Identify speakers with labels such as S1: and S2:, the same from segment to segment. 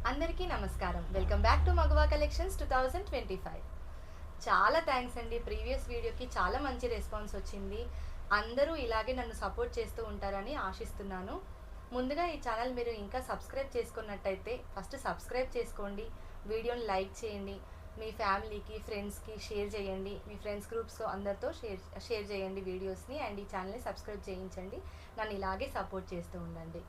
S1: అందరికీ నమస్కారం. Welcome back to మగవా కలెక్షన్స్ 2025. చాలా థ్యాంక్స్ అండి. ప్రీవియస్ వీడియోకి చాలా మంచి రెస్పాన్స్ వచ్చింది. అందరూ ఇలాగే నన్ను సపోర్ట్ చేస్తూ ఉంటారని ఆశిస్తున్నాను. ముందుగా ఈ ఛానల్ మీరు ఇంకా సబ్స్క్రైబ్ చేసుకున్నట్టయితే ఫస్ట్ సబ్స్క్రైబ్ చేసుకోండి, వీడియోని లైక్ చేయండి, మీ ఫ్యామిలీకి ఫ్రెండ్స్కి షేర్ చేయండి, మీ ఫ్రెండ్స్ గ్రూప్స్తో అందరితో షేర్ చేయండి వీడియోస్ని. అండ్ ఈ ఛానల్ని సబ్స్క్రైబ్ చేయించండి. నన్ను ఇలాగే సపోర్ట్ చేస్తూ ఉండండి.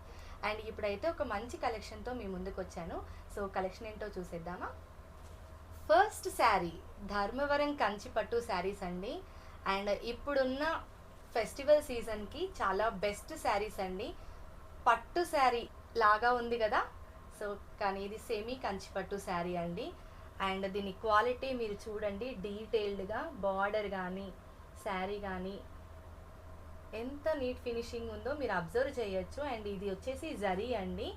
S1: అండ్ ఇప్పుడైతే ఒక మంచి కలెక్షన్తో మీ ముందుకు వచ్చాను. సో కలెక్షన్ ఏంటో చూసేద్దామా. ఫస్ట్ శారీ ధర్మవరం కంచి పట్టు శారీస్ అండి. అండ్ ఇప్పుడున్న ఫెస్టివల్ సీజన్కి చాలా బెస్ట్ శారీస్ అండి. పట్టు శారీ లాగా ఉంది కదా, సో కానీ ఇది సెమీ కంచి పట్టు శారీ అండి. అండ్ దీని క్వాలిటీ మీరు చూడండి, డీటెయిల్డ్గా బార్డర్ కానీ శారీ కానీ ఎంత నీట్ ఫినిషింగ్ ఉందో మీరు అబ్జర్వ్ చేయొచ్చు. అండ్ ఇది వచ్చేసి జరీ అండి.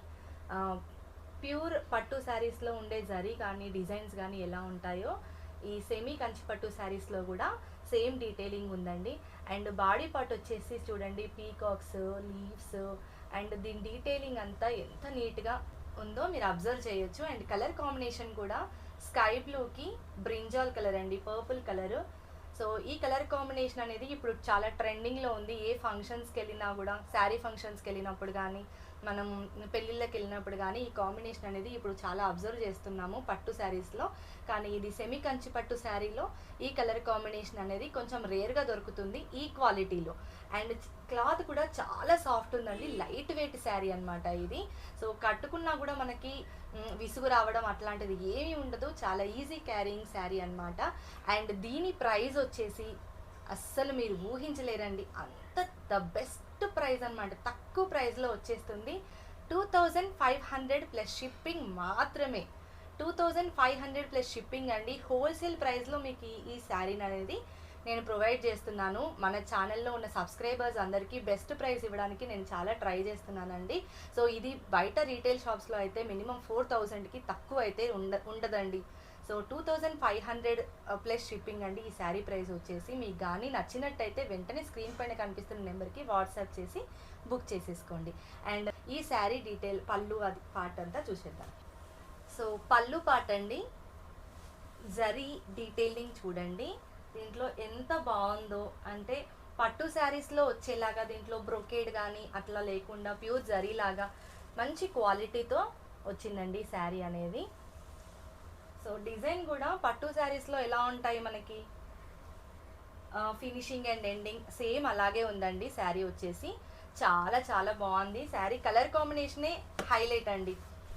S1: ప్యూర్ పట్టు శారీస్లో ఉండే జరీ కానీ డిజైన్స్ కానీ ఎలా ఉంటాయో ఈ సెమీ కంచి పట్టు శారీస్లో కూడా సేమ్ డీటెయిలింగ్ ఉందండి. అండ్ బాడీ పార్ట్ వచ్చేసి చూడండి, పీకాక్స్, లీవ్స్, అండ్ దీని డీటెయిలింగ్ అంతా ఎంత నీట్గా ఉందో మీరు అబ్జర్వ్ చేయొచ్చు. అండ్ కలర్ కాంబినేషన్ కూడా స్కై బ్లూకి బ్రింజాల్ కలర్ అండి, పర్పుల్ కలరు. సో ఈ కలర్ కాంబినేషన్ అనేది ఇప్పుడు చాలా ట్రెండింగ్లో ఉంది. ఏ ఫంక్షన్స్కి వెళ్ళినా కూడా, శారీ ఫంక్షన్స్కి వెళ్ళినప్పుడు కానీ, మనం పెళ్ళిళ్ళకి వెళ్ళినప్పుడు కానీ ఈ కాంబినేషన్ అనేది ఇప్పుడు చాలా అబ్జర్వ్ చేస్తున్నాము పట్టు శారీస్లో. కానీ ఇది సెమీ కంచి పట్టు శారీలో ఈ కలర్ కాంబినేషన్ అనేది కొంచెం రేర్గా దొరుకుతుంది ఈ క్వాలిటీలో. అండ్ క్లాత్ కూడా చాలా సాఫ్ట్ ఉందండి, లైట్ వెయిట్ శారీ అనమాట ఇది. సో కట్టుకున్నా కూడా మనకి విసుగు రావడం అట్లాంటిది ఏమీ ఉండదు, చాలా ఈజీ క్యారింగ్ శారీ అనమాట. అండ్ దీని ప్రైస్ వచ్చేసి అస్సలు మీరు ఊహించలేరండి, అంత ద బెస్ట్ ప్రైస్ అనమాట. తక్కువ ప్రైస్లో వచ్చేస్తుంది. 2500 ప్లస్ షిప్పింగ్ మాత్రమే. 2500 ప్లస్ షిప్పింగ్ అండి. హోల్సేల్ ప్రైస్లో మీకు ఈ శారీని అనేది నేను ప్రొవైడ్ చేస్తున్నాను. మన ఛానల్లో ఉన్న సబ్స్క్రైబర్స్ అందరికీ బెస్ట్ ప్రైస్ ఇవ్వడానికి నేను చాలా ట్రై చేస్తున్నానండి. సో ఇది బయట రీటైల్ షాప్స్లో అయితే మినిమం 4000కి తక్కువ అయితే ఉండదండి. సో 2500 ప్లస్ షిప్పింగ్ అండి ఈ శారీ ప్రైస్ వచ్చేసి. మీకు కానీ నచ్చినట్టయితే వెంటనే స్క్రీన్ పైన కనిపిస్తున్న నెంబర్కి వాట్సాప్ చేసి బుక్ చేసేసుకోండి. అండ్ ఈ శారీ డీటెయిల్ పళ్ళు అది పార్ట్ అంతా చూసేద్దాం. సో పళ్ళు పార్ట్ అండి, జరీ డీటెయిలింగ్ చూడండి, దీంట్లో ఎంత బాగుందో. అంటే పట్టు శారీస్లో వచ్చేలాగా దీంట్లో బ్రొకేడ్ కానీ అట్లా లేకుండా ప్యూర్ జరీ లాగా మంచి క్వాలిటీతో వచ్చిందండి శారీ అనేది. సో డిజైన్ కూడా పట్టు శారీస్లో ఎలా ఉంటాయి మనకి ఫినిషింగ్ అండ్ ఎండింగ్ సేమ్ అలాగే ఉందండి. శారీ వచ్చేసి చాలా చాలా బాగుంది. శారీ కలర్ కాంబినేషనే హైలైట్ అండి.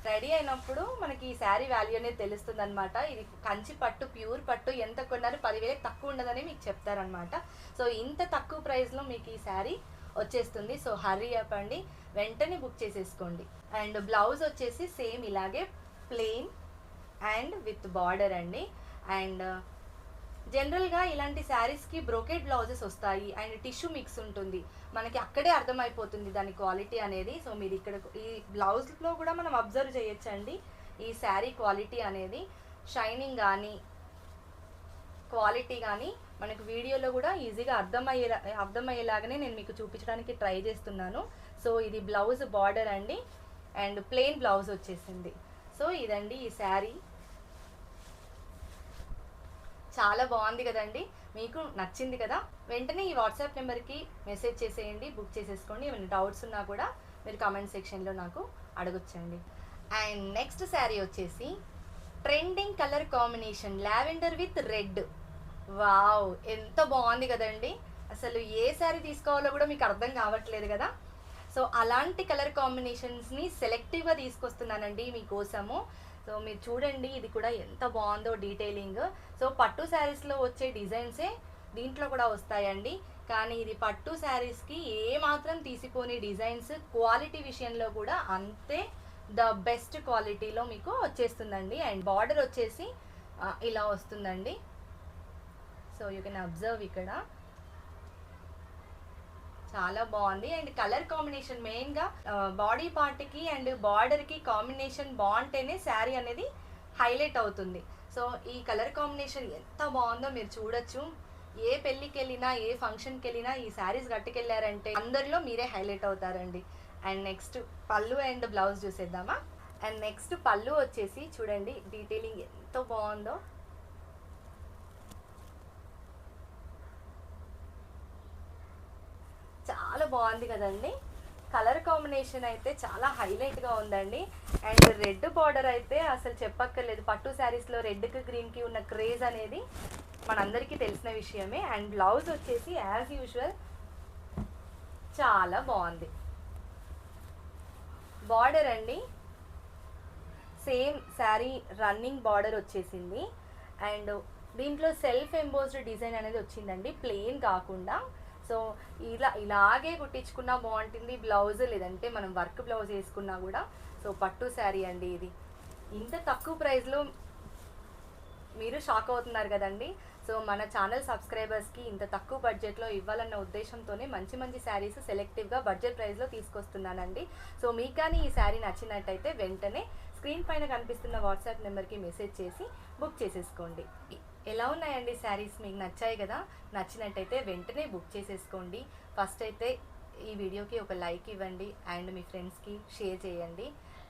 S1: రెడీ అయినప్పుడు మనకి ఈ శారీ వాల్యూ అనేది తెలుస్తుంది అనమాట. ఇది కంచి పట్టు, ప్యూర్ పట్టు, ఎంత కొన్నారు 10,000 తక్కువ ఉండదని మీకు చెప్తారనమాట. సో ఇంత తక్కువ ప్రైస్లో మీకు ఈ శారీ వచ్చేస్తుంది. సో హర్రీ అప్ అండి, వెంటనే బుక్ చేసేసుకోండి. అండ్ బ్లౌజ్ వచ్చేసి సేమ్ ఇలాగే ప్లెయిన్ అండ్ విత్ బార్డర్ అండి. అండ్ జనరల్గా ఇలాంటి శారీస్కి బ్రోకెడ్ బ్లౌజెస్ వస్తాయి అండ్ టిష్యూ మిక్స్ ఉంటుంది, మనకి అక్కడే అర్థమైపోతుంది దాని క్వాలిటీ అనేది. సో మీరు ఇక్కడ ఈ బ్లౌజ్లో కూడా మనం అబ్జర్వ్ చేయొచ్చండి ఈ శారీ క్వాలిటీ అనేది. షైనింగ్ కానీ క్వాలిటీ కానీ మనకు వీడియోలో కూడా ఈజీగా అర్థమయ్యేలాగానే నేను మీకు చూపించడానికి ట్రై చేస్తున్నాను. సో ఇది బ్లౌజ్ బార్డర్ అండి అండ్ ప్లెయిన్ బ్లౌజ్ వచ్చేసింది. సో ఇదండి ఈ శారీ. చాలా బాగుంది కదండి, మీకు నచ్చింది కదా. వెంటనే ఈ వాట్సాప్ నెంబర్కి మెసేజ్ చేసేయండి, బుక్ చేసేసుకోండి. ఏమైనా డౌట్స్ ఉన్నా కూడా మీరు కామెంట్ సెక్షన్లో నాకు అడగొచ్చండి. అండ్ నెక్స్ట్ శారీ వచ్చేసి trending colour combination lavender with red. Wow, ఎంత బాగుంది కదండి. అసలు ఏ శారీ తీసుకోవాలో కూడా మీకు అర్థం కావట్లేదు కదా. సో అలాంటి కలర్ కాంబినేషన్స్ని సెలెక్టివ్గా తీసుకొస్తున్నానండి మీకోసము. సో మీరు చూడండి, ఇది కూడా ఎంత బాగుందో డీటెయిలింగ్. సో పట్టు శారీస్లో వచ్చే డిజైన్సే దీంట్లో కూడా వస్తాయండి. కానీ ఇది పట్టు శారీస్కి ఏమాత్రం తీసిపోని డిజైన్స్, క్వాలిటీ విషయంలో కూడా అంతే ద బెస్ట్ క్వాలిటీలో మీకు వచ్చేస్తుందండి. అండ్ బార్డర్ వచ్చేసి ఇలా వస్తుందండి. సో యూ కెన్ అబ్జర్వ్ ఇక్కడ చాలా బాగుంది. అండ్ కలర్ కాంబినేషన్ మెయిన్గా బాడీ పార్ట్కి అండ్ బార్డర్కి కాంబినేషన్ బాగుంటేనే శారీ అనేది హైలైట్ అవుతుంది. సో ఈ కలర్ కాంబినేషన్ ఎంత బాగుందో మీరు చూడొచ్చు. ఏ పెళ్ళికి వెళ్ళినా, ఏ ఫంక్షన్కి వెళ్ళినా ఈ శారీస్ కట్టుకెళ్ళారంటే అందరిలో మీరే హైలైట్ అవుతారండి. అండ్ నెక్స్ట్ పళ్ళు అండ్ బ్లౌజ్ చూసేద్దామా. అండ్ నెక్స్ట్ పళ్ళు వచ్చేసి చూడండి డీటెయిలింగ్ ఎంతో బాగుందో. చాలా బాగుంది కదండి. కలర్ కాంబినేషన్ అయితే చాలా హైలైట్గా ఉందండి. అండ్ రెడ్ బార్డర్ అయితే అసలు చెప్పక్కర్లేదు. పట్టు శారీస్లో రెడ్కి గ్రీన్కి ఉన్న క్రేజ్ అనేది మనందరికీ తెలిసిన విషయమే. అండ్ బ్లౌజ్ వచ్చేసి యాజ్ యూజువల్ చాలా బాగుంది. బార్డర్ అండి సేమ్ శారీ రన్నింగ్ బార్డర్ వచ్చేసింది. అండ్ దీంట్లో సెల్ఫ్ ఎంబోస్డ్ డిజైన్ అనేది వచ్చిందండి, ప్లెయిన్ కాకుండా. సో ఇలాగే కుట్టించుకున్నా బాగుంటుంది బ్లౌజ్, లేదంటే మనం వర్క్ బ్లౌజ్ వేసుకున్నా కూడా. సో పట్టు శారీ అండి ఇది. ఇంత తక్కువ ప్రైస్లో మీరు షాక్ అవుతున్నారు కదండి. సో మన ఛానల్ సబ్స్క్రైబర్స్కి ఇంత తక్కువ బడ్జెట్లో ఇవ్వాలన్న ఉద్దేశంతోనే మంచి మంచి శారీస్ సెలెక్టివ్గా బడ్జెట్ ప్రైస్లో తీసుకొస్తున్నానండి. సో మీకు కానీ ఈ శారీ నచ్చినట్టయితే వెంటనే స్క్రీన్ పైన కనిపిస్తున్న వాట్సాప్ నెంబర్కి మెసేజ్ చేసి బుక్ చేసేసుకోండి. ఎలా ఉన్నాయండి శారీస్? మీకు నచ్చాయి కదా? నచ్చినట్టయితే వెంటనే బుక్ చేసేసుకోండి. ఫస్ట్ అయితే ఈ వీడియోకి ఒక లైక్ ఇవ్వండి అండ్ మీ ఫ్రెండ్స్కి షేర్ చేయండి.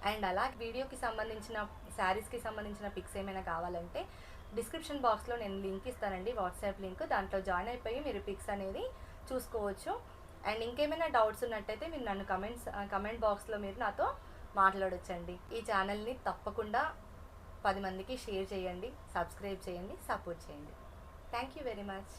S1: అండ్ అలా వీడియోకి సంబంధించిన శారీస్కి సంబంధించిన పిక్స్ ఏమైనా కావాలంటే డిస్క్రిప్షన్ బాక్స్లో నేను లింక్ ఇస్తానండి, వాట్సాప్ లింక్. దాంట్లో జాయిన్ అయిపోయి మీరు పిక్స్ అనేది చూసుకోవచ్చు. అండ్ ఇంకేమైనా డౌట్స్ ఉన్నట్టయితే మీరు నన్ను కమెంట్ బాక్స్లో మీరు నాతో మాట్లాడొచ్చండి. ఈ ఛానల్ని తప్పకుండా 10 మందికి షేర్ చేయండి, సబ్స్క్రైబ్ చేయండి, సపోర్ట్ చేయండి. Thank you very much.